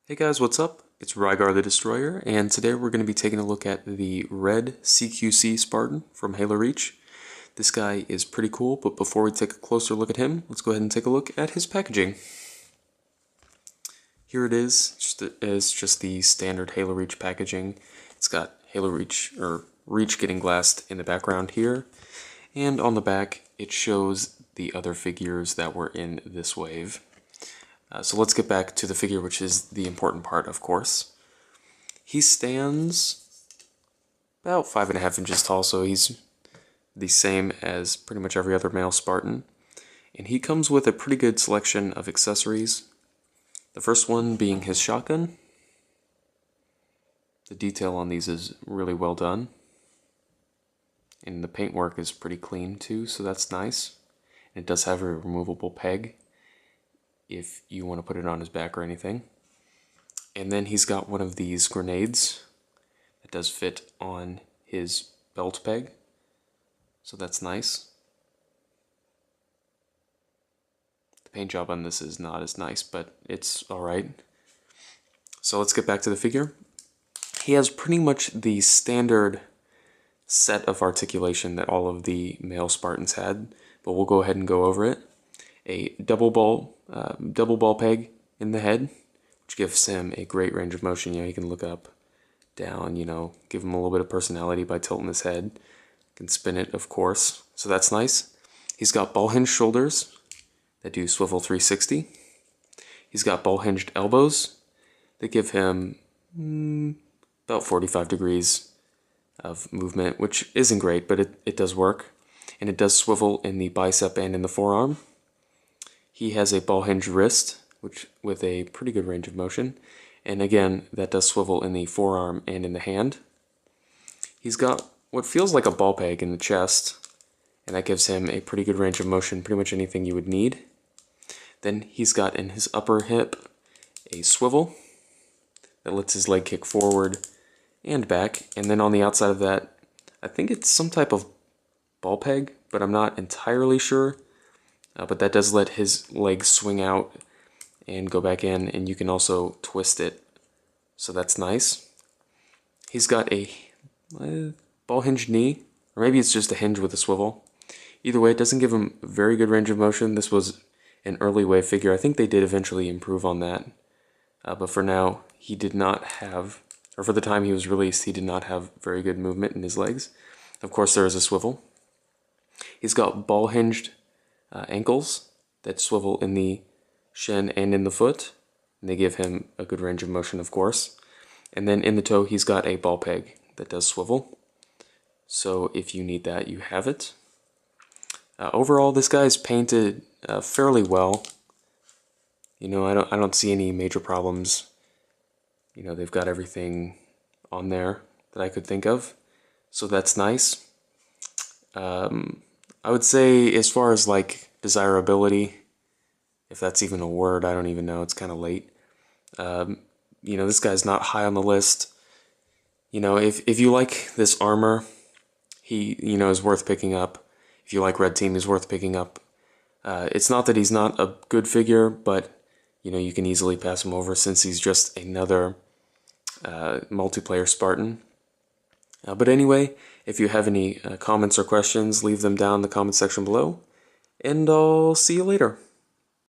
Hey guys, what's up? It's Rygar the Destroyer, and today we're going to be taking a look at the Red CQC Spartan from Halo Reach. This guy is pretty cool, but before we take a closer look at him, let's go ahead and take a look at his packaging. Here it is, it's just the standard Halo Reach packaging. It's got Halo Reach, or Reach getting glassed in the background here, and on the back it shows the other figures that were in this wave. So let's get back to the figure, which is the important part, of course. He stands about 5.5 inches tall, so he's the same as pretty much every other male Spartan. And he comes with a pretty good selection of accessories. The first one being his shotgun. The detail on these is really well done. And the paintwork is pretty clean too, so that's nice. And it does have a removable peg if you want to put it on his back or anything. And then he's got one of these grenades that does fit on his belt peg, so that's nice. The paint job on this is not as nice, but it's alright. So let's get back to the figure. He has pretty much the standard set of articulation that all of the male Spartans had, but we'll go ahead and go over it. A double ball peg in the head, which gives him a great range of motion. He can look up, down, give him a little bit of personality by tilting his head. Can spin it, of course, so that's nice. He's got ball hinged shoulders that do swivel 360. He's got ball hinged elbows that give him about 45 degrees of movement, which isn't great, but it does work. And it does swivel in the bicep and in the forearm. He has a ball hinge wrist, which with a pretty good range of motion, and again, that does swivel in the forearm and in the hand. He's got what feels like a ball peg in the chest, and that gives him a pretty good range of motion, pretty much anything you would need. Then he's got in his upper hip a swivel that lets his leg kick forward and back, and then on the outside of that, I think it's some type of ball peg, but I'm not entirely sure. But that does let his legs swing out and go back in, and you can also twist it, so that's nice. He's got a ball hinged knee, or maybe it's just a hinge with a swivel. Either way, it doesn't give him very good range of motion. This was an early wave figure. I think they did eventually improve on that, but for now, he did not have, or for the time he was released, he did not have very good movement in his legs. Of course, there is a swivel. He's got ball hinged ankles that swivel in the shin and in the foot, and they give him a good range of motion, of course. And then in the toe, he's got a ball peg that does swivel, so if you need that, you have it. Overall, this guy's painted fairly well. I don't see any major problems. They've got everything on there that I could think of, so that's nice. I would say, as far as like desirability, if that's even a word, I don't even know, it's kind of late. This guy's not high on the list. If you like this armor, he, is worth picking up. If you like Red Team, he's worth picking up. It's not that he's not a good figure, but, you can easily pass him over since he's just another multiplayer Spartan. But anyway, if you have any comments or questions, leave them down in the comment section below, and I'll see you later.